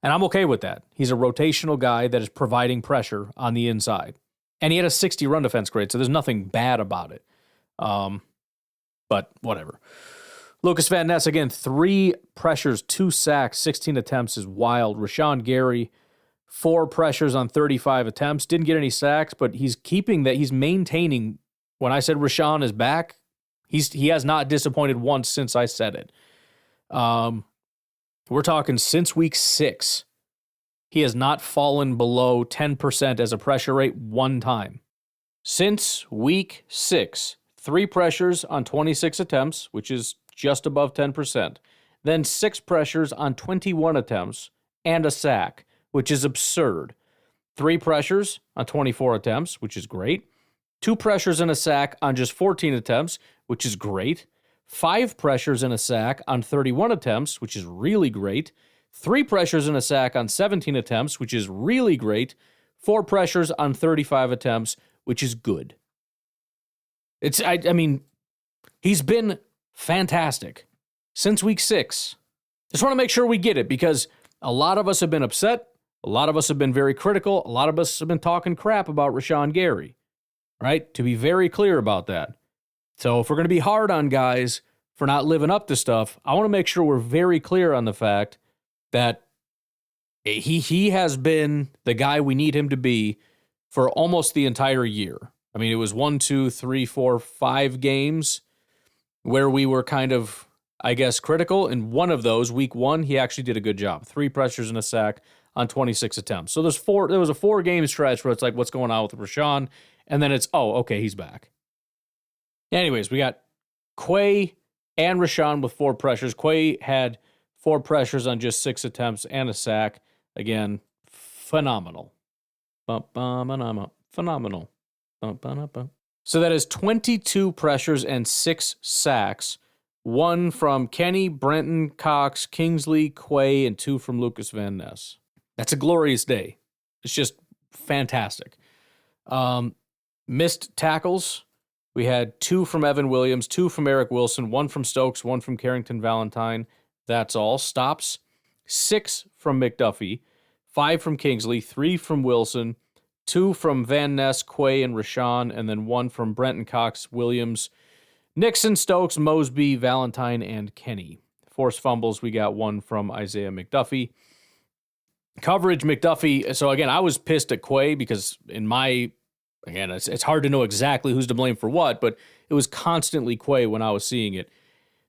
And I'm okay with that. He's a rotational guy that is providing pressure on the inside. And he had a 60 run defense grade, so there's nothing bad about it. But whatever. Lucas Van Ness, again, 3 pressures, 2 sacks, 16 attempts is wild. Rashawn Gary, 4 pressures on 35 attempts. Didn't get any sacks, but he's maintaining. When I said Rashawn is back, he has not disappointed once since I said it. We're talking since week 6. He has not fallen below 10% as a pressure rate one time. Since week 6, 3 pressures on 26 attempts, which is just above 10%. Then 6 pressures on 21 attempts and a sack, which is absurd. 3 pressures on 24 attempts, which is great. 2 pressures and a sack on just 14 attempts, which is great. 5 pressures and a sack on 31 attempts, which is really great. 3 pressures and a sack on 17 attempts, which is really great. 4 pressures on 35 attempts, which is good. I mean, he's been fantastic since week 6. Just want to make sure we get it because a lot of us have been upset. A lot of us have been very critical. A lot of us have been talking crap about Rashawn Gary, right? To be very clear about that. So if we're going to be hard on guys for not living up to stuff, I want to make sure we're very clear on the fact that he has been the guy we need him to be for almost the entire year. I mean, it was 1, 2, 3, 4, 5 games where we were kind of, I guess, critical. In one of those, week 1, he actually did a good job. 3 pressures and a sack on 26 attempts. So there was a 4-game stretch where it's like, what's going on with Rashawn? And then it's, oh, okay, he's back. Anyways, we got Quay and Rashawn with 4 pressures. Quay had 4 pressures on just 6 attempts and a sack. Again, phenomenal. Phenomenal. So that is 22 pressures and 6 sacks. 1 from Kenny, Brenton, Cox, Kingsley, Quay, and 2 from Lucas Van Ness. That's a glorious day. It's just fantastic. Missed tackles. We had 2 from Evan Williams, 2 from Eric Wilson, 1 from Stokes, 1 from Carrington Valentine. That's all. Stops. 6 from McDuffie, 5 from Kingsley, 3 from Wilson, 2 from Van Ness, Quay, and Rashawn, and then 1 from Brenton, Cox, Williams, Nixon, Stokes, Mosby, Valentine, and Kenny. Forced fumbles, we got 1 from Isaiah McDuffie. Coverage, McDuffie. So again, I was pissed at Quay because in my again, it's hard to know exactly who's to blame for what, but it was constantly Quay when I was seeing it.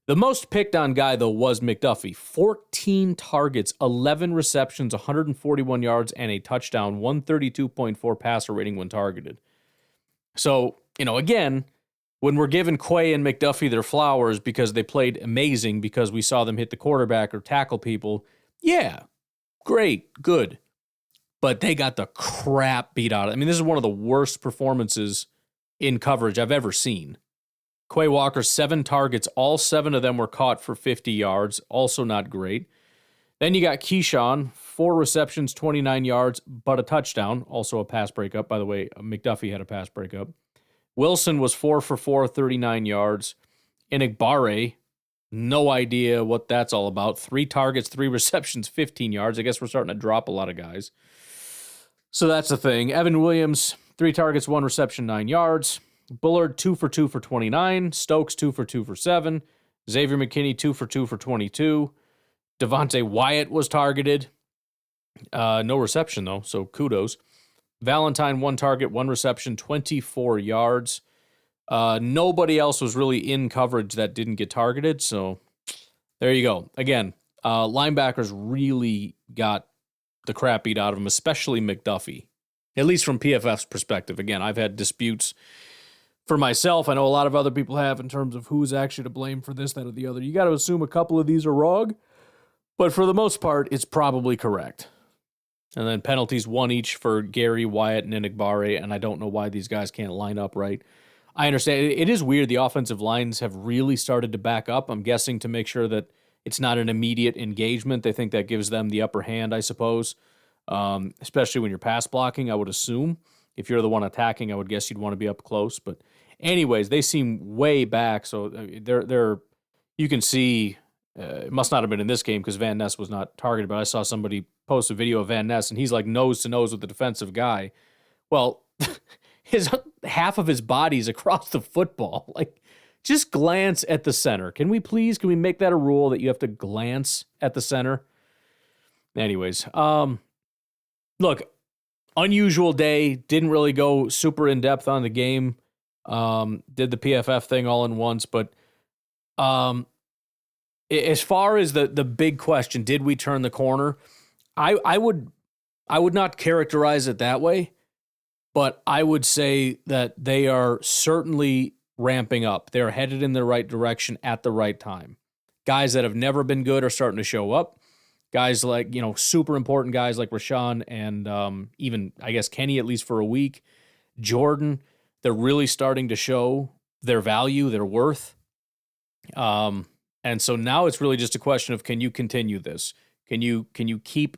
The most picked on guy, though, was McDuffie. 14 targets, 11 receptions, 141 yards, and a touchdown, 132.4 passer rating when targeted. So, again, when we're giving Quay and McDuffie their flowers because they played amazing because we saw them hit the quarterback or tackle people, yeah, great, good. But they got the crap beat out of them. I mean, this is one of the worst performances in coverage I've ever seen. Quay Walker, 7 targets. All 7 of them were caught for 50 yards. Also not great. Then you got Keyshawn, 4 receptions, 29 yards, but a touchdown. Also a pass breakup. By the way, McDuffie had a pass breakup. Wilson was 4 for 4, 39 yards. Enigbare, no idea what that's all about. 3 targets, 3 receptions, 15 yards. I guess we're starting to drop a lot of guys. So that's the thing. Evan Williams, 3 targets, 1 reception, 9 yards. Bullard, 2 for 2 for 29. Stokes, 2 for 2 for 7. Xavier McKinney, 2 for 2 for 22. Devontae Wyatt was targeted. No reception, though, so kudos. Valentine, 1 target, 1 reception, 24 yards. Nobody else was really in coverage that didn't get targeted, so there you go. Again, linebackers really got the crap beat out of them, especially McDuffie, at least from PFF's perspective. Again, I've had disputes for myself. I know a lot of other people have in terms of who's actually to blame for this, that, or the other. You got to assume a couple of these are wrong, but for the most part, it's probably correct. And then penalties, 1 each for Gary, Wyatt, and Enigbare, and I don't know why these guys can't line up right. I understand. It is weird. The offensive lines have really started to back up, I'm guessing, to make sure that it's not an immediate engagement. They think that gives them the upper hand, I suppose, especially when you're pass blocking, I would assume. If you're the one attacking, I would guess you'd want to be up close. But anyways, they seem way back, so they're you can see it must not have been in this game because Van Ness was not targeted, but I saw somebody post a video of Van Ness, and he's like nose to nose with the defensive guy. Well, half of his body's across the football. Like, just glance at the center. Can we make that a rule that you have to glance at the center? Anyways, look, unusual day. Didn't really go super in depth on the game. Did the PFF thing all in once, but as far as the big question, did we turn the corner? I would not characterize it that way, but I would say that they are certainly ramping up. They're headed in the right direction at the right time. Guys that have never been good are starting to show up. Guys like, super important guys like Rashawn and even, I guess, Kenny, at least for a week. Jordan, they're really starting to show their value, their worth. And so now it's really just a question of, can you continue this? Can you keep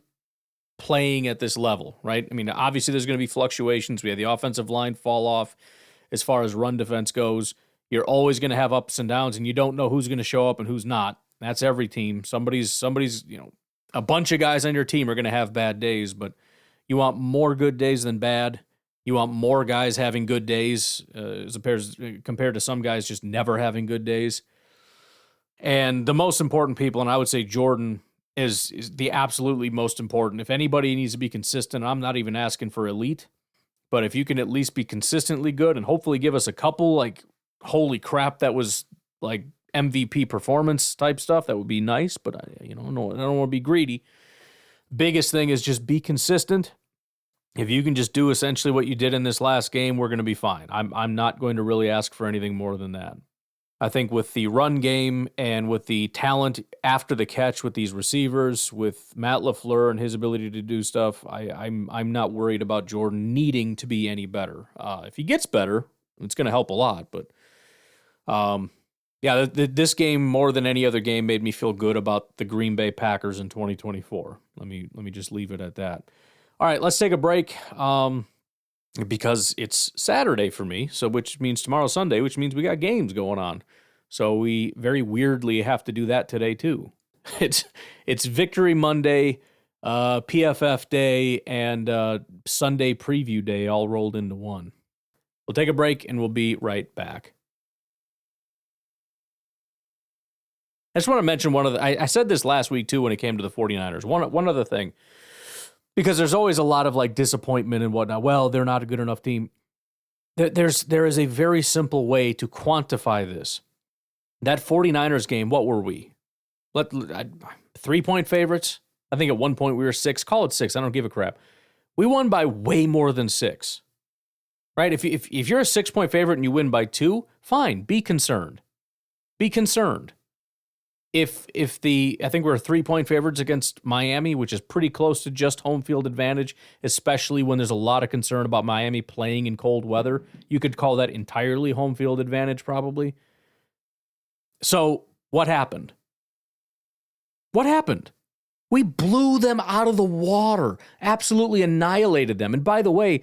playing at this level, right? I mean, obviously there's going to be fluctuations. We have the offensive line fall off as far as run defense goes. You're always going to have ups and downs, and you don't know who's going to show up and who's not. That's every team. Somebody's, a bunch of guys on your team are going to have bad days, but you want more good days than bad. You want more guys having good days compared to some guys just never having good days. And the most important people, and I would say Jordan is the absolutely most important. If anybody needs to be consistent, I'm not even asking for elite, but if you can at least be consistently good and hopefully give us a couple, like, holy crap, that was like MVP performance type stuff, that would be nice, but I don't want to be greedy. Biggest thing is just be consistent. If you can just do essentially what you did in this last game, we're going to be fine. I'm not going to really ask for anything more than that. I think with the run game and with the talent after the catch with these receivers, with Matt LaFleur and his ability to do stuff, I'm not worried about Jordan needing to be any better. If he gets better, it's going to help a lot. But this game more than any other game made me feel good about the Green Bay Packers in 2024. Let me just leave it at that. All right, let's take a break. Because it's Saturday for me, so which means tomorrow's Sunday, which means we got games going on. So we very weirdly have to do that today too. It's Victory Monday, PFF Day, and Sunday Preview Day all rolled into one. We'll take a break and we'll be right back. I just want to mention I said this last week too when it came to the 49ers. One other thing. Because there's always a lot of like disappointment and whatnot. Well, they're not a good enough team. There is a very simple way to quantify this. That 49ers game, what were we? 3-point favorites? I think at one point we were 6. Call it 6. I don't give a crap. We won by way more than 6. Right? If you're a 6-point favorite and you win by 2, fine. Be concerned. Be concerned. I think we're 3-point favorites against Miami, which is pretty close to just home field advantage, especially when there's a lot of concern about Miami playing in cold weather. You could call that entirely home field advantage, probably. So, what happened? What happened? We blew them out of the water, absolutely annihilated them. And by the way,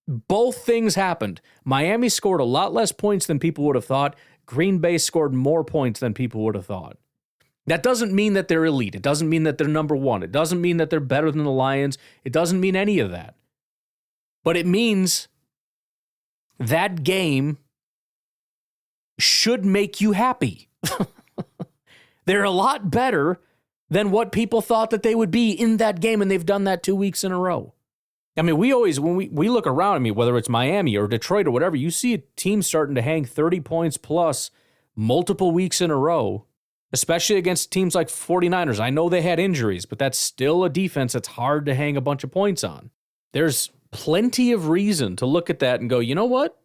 both things happened. Miami scored a lot less points than people would have thought. Green Bay scored more points than people would have thought. That doesn't mean that they're elite. It doesn't mean that they're number one. It doesn't mean that they're better than the Lions. It doesn't mean any of that. But it means that game should make you happy. They're a lot better than what people thought that they would be in that game, and they've done that 2 weeks in a row. I mean, we always, when we look around, whether it's Miami or Detroit or whatever, you see a team starting to hang 30 points plus multiple weeks in a row, especially against teams like 49ers. I know they had injuries, but that's still a defense that's hard to hang a bunch of points on. There's plenty of reason to look at that and go, you know what?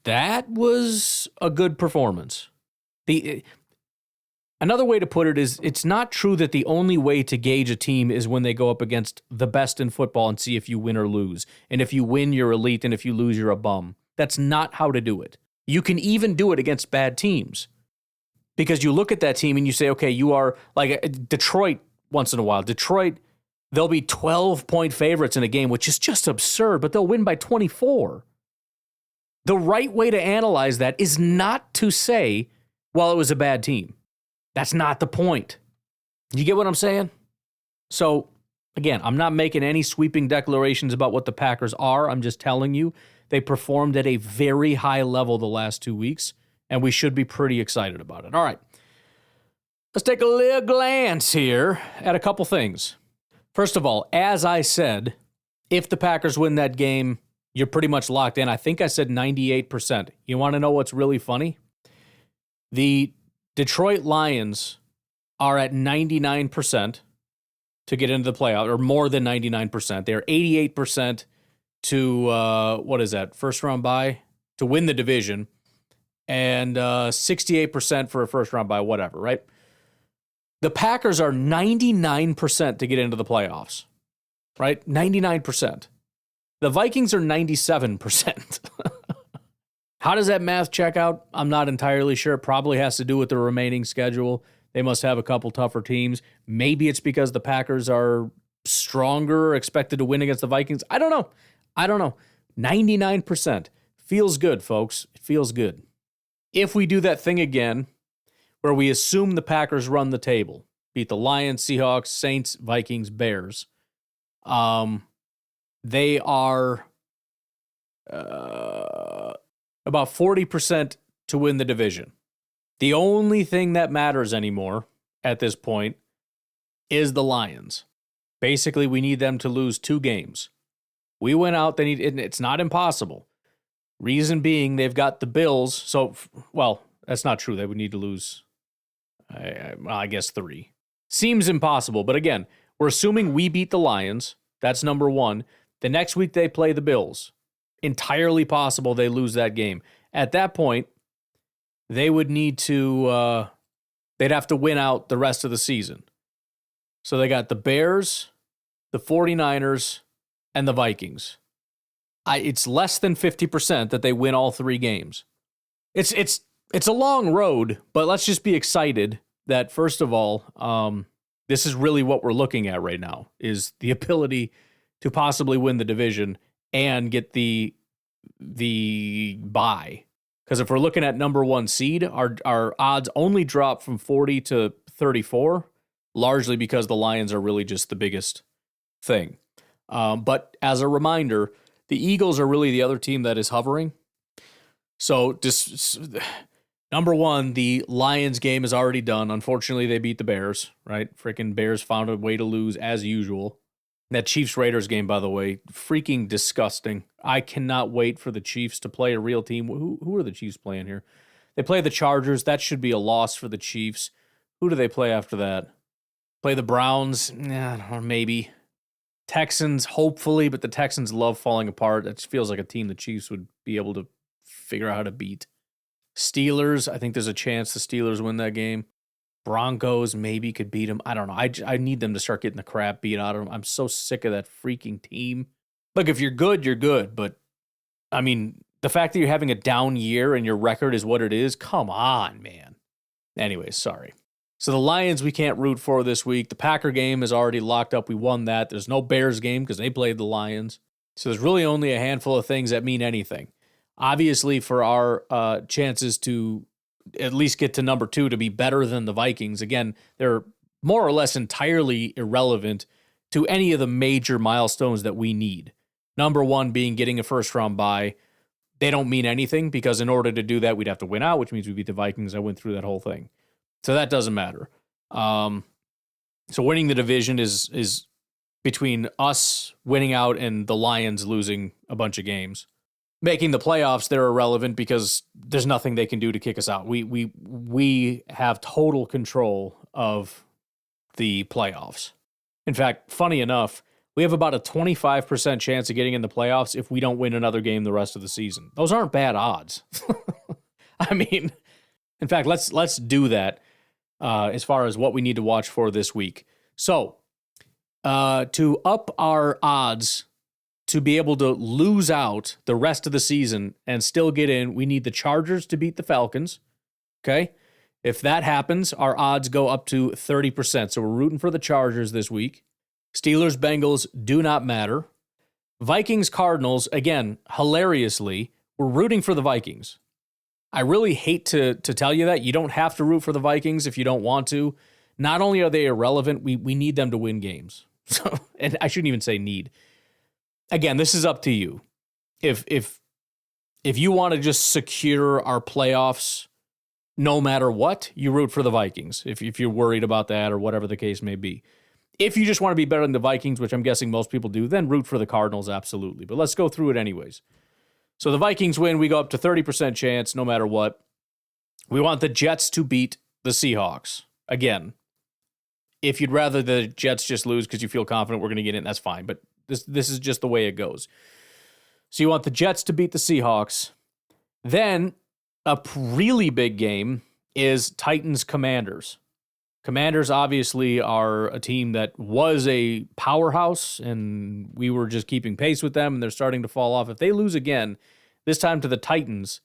That was a good performance. Another way to put it is, it's not true that the only way to gauge a team is when they go up against the best in football and see if you win or lose. And if you win, you're elite, and if you lose, you're a bum. That's not how to do it. You can even do it against bad teams. Because you look at that team and you say, okay, you are like Detroit once in a while. Detroit, they'll be 12-point favorites in a game, which is just absurd, but they'll win by 24. The right way to analyze that is not to say, well, it was a bad team. That's not the point. You get what I'm saying? So, again, I'm not making any sweeping declarations about what the Packers are. I'm just telling you they performed at a very high level the last 2 weeks, and we should be pretty excited about it. All right. Let's take a little glance here at a couple things. First of all, as I said, if the Packers win that game, you're pretty much locked in. I think I said 98%. You want to know what's really funny? The Detroit Lions are at 99% to get into the playoff, or more than 99%. They're 88% to, first round bye, to win the division, and 68% for a first round bye, whatever, right? The Packers are 99% to get into the playoffs, right? 99%. The Vikings are 97%. How does that math check out? I'm not entirely sure. It probably has to do with the remaining schedule. They must have a couple tougher teams. Maybe it's because the Packers are stronger, expected to win against the Vikings. I don't know. 99%. Feels good, folks. It feels good. If we do that thing again, where we assume the Packers run the table, beat the Lions, Seahawks, Saints, Vikings, Bears, they are about 40% to win the division. The only thing that matters anymore at this point is the Lions. Basically, we need them to lose 2 games. We went out, it's not impossible. Reason being, they've got the Bills. So, well, that's not true. They would need to lose, I guess, 3. Seems impossible. But again, we're assuming we beat the Lions. That's number 1. The next week they play the Bills. Entirely possible they lose that game. At that point, they would need to, they'd have to win out the rest of the season. So they got the Bears, the 49ers, and the Vikings. It's less than 50% that they win all 3 games. It's a long road, but let's just be excited that, first of all, this is really what we're looking at right now, is the ability to possibly win the division and get the bye. Because if we're looking at number 1 seed, our odds only drop from 40 to 34, largely because the Lions are really just the biggest thing. But as a reminder, the Eagles are really the other team that is hovering. So just number 1, the Lions game is already done. Unfortunately, they beat the Bears, right? Freaking Bears found a way to lose as usual. That Chiefs-Raiders game, by the way, freaking disgusting. I cannot wait for the Chiefs to play a real team. Who are the Chiefs playing here? They play the Chargers. That should be a loss for the Chiefs. Who do they play after that? Play the Browns? Or maybe. Texans, hopefully, but the Texans love falling apart. That feels like a team the Chiefs would be able to figure out how to beat. Steelers, I think there's a chance the Steelers win that game. Broncos maybe could beat them. I don't know. I need them to start getting the crap beat out of them. I'm so sick of that freaking team. Look, if you're good, you're good. But, I mean, the fact that you're having a down year and your record is what it is, come on, man. Anyways, sorry. So the Lions we can't root for this week. The Packer game is already locked up. We won that. There's no Bears game because they played the Lions. So there's really only a handful of things that mean anything. Obviously, for our chances to at least get to number 2 to be better than the Vikings, again, they're more or less entirely irrelevant to any of the major milestones that we need. Number 1 being getting a first-round bye. They don't mean anything because in order to do that, we'd have to win out, which means we beat the Vikings. I went through that whole thing. So that doesn't matter. So winning the division is between us winning out and the Lions losing a bunch of games. Making the playoffs, they're irrelevant because there's nothing they can do to kick us out. We have total control of the playoffs. In fact, funny enough, we have about a 25% chance of getting in the playoffs if we don't win another game the rest of the season. Those aren't bad odds. I mean, in fact, let's do that as far as what we need to watch for this week. So, to up our odds to be able to lose out the rest of the season and still get in, we need the Chargers to beat the Falcons. Okay? If that happens, our odds go up to 30%. So we're rooting for the Chargers this week. Steelers, Bengals do not matter. Vikings, Cardinals, again, hilariously, we're rooting for the Vikings. I really hate to tell you that. You don't have to root for the Vikings if you don't want to. Not only are they irrelevant, we need them to win games. So, and I shouldn't even say need. Again, this is up to you. If you want to just secure our playoffs no matter what, you root for the Vikings. If you're worried about that or whatever the case may be. If you just want to be better than the Vikings, which I'm guessing most people do, then root for the Cardinals, absolutely. But let's go through it anyways. So the Vikings win, we go up to 30% chance no matter what. We want the Jets to beat the Seahawks. Again, if you'd rather the Jets just lose because you feel confident we're going to get in, that's fine. But this is just the way it goes. So you want the Jets to beat the Seahawks. Then a really big game is Titans-Commanders. Commanders obviously are a team that was a powerhouse, and we were just keeping pace with them, and they're starting to fall off. If they lose again, this time to the Titans,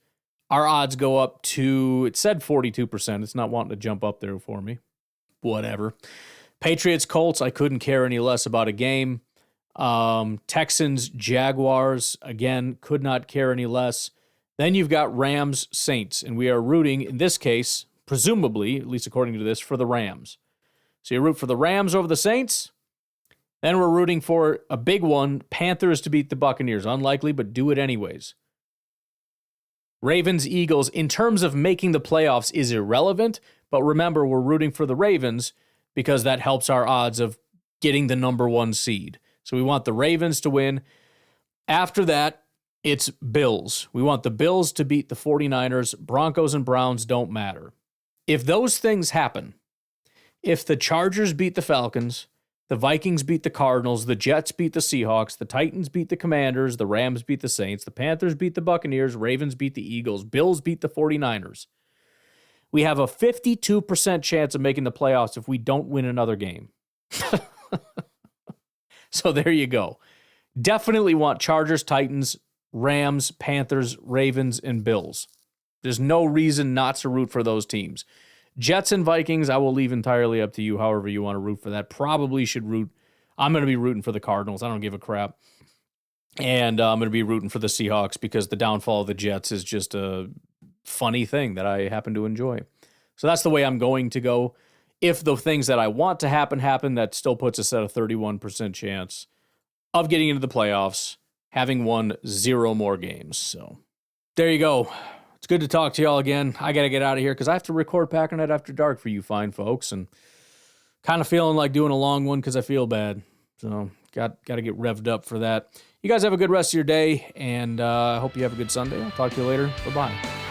our odds go up to, it said 42%. It's not wanting to jump up there for me. Whatever. Patriots, Colts, I couldn't care any less about a game. Texans, Jaguars, again, could not care any less. Then you've got Rams, Saints, and we are rooting, in this case, presumably, at least according to this, for the Rams. So you root for the Rams over the Saints. Then we're rooting for a big one, Panthers to beat the Buccaneers. Unlikely, but do it anyways. Ravens, Eagles, in terms of making the playoffs, is irrelevant. But remember, we're rooting for the Ravens because that helps our odds of getting the number 1 seed. So we want the Ravens to win. After that, it's Bills. We want the Bills to beat the 49ers. Broncos and Browns don't matter. If those things happen, if the Chargers beat the Falcons, the Vikings beat the Cardinals, the Jets beat the Seahawks, the Titans beat the Commanders, the Rams beat the Saints, the Panthers beat the Buccaneers, Ravens beat the Eagles, Bills beat the 49ers, we have a 52% chance of making the playoffs if we don't win another game. So there you go. Definitely want Chargers, Titans, Rams, Panthers, Ravens, and Bills. There's no reason not to root for those teams. Jets and Vikings, I will leave entirely up to you, however you want to root for that. Probably should root. I'm going to be rooting for the Cardinals. I don't give a crap. And I'm going to be rooting for the Seahawks because the downfall of the Jets is just a funny thing that I happen to enjoy. So that's the way I'm going to go. If the things that I want to happen, that still puts us at a 31% chance of getting into the playoffs, having won 0 more games. So there you go. It's good to talk to y'all again. I got to get out of here because I have to record Packernet After Dark for you fine folks, and kind of feeling like doing a long one because I feel bad. So got to get revved up for that. You guys have a good rest of your day, and I hope you have a good Sunday. I'll talk to you later. Bye-bye.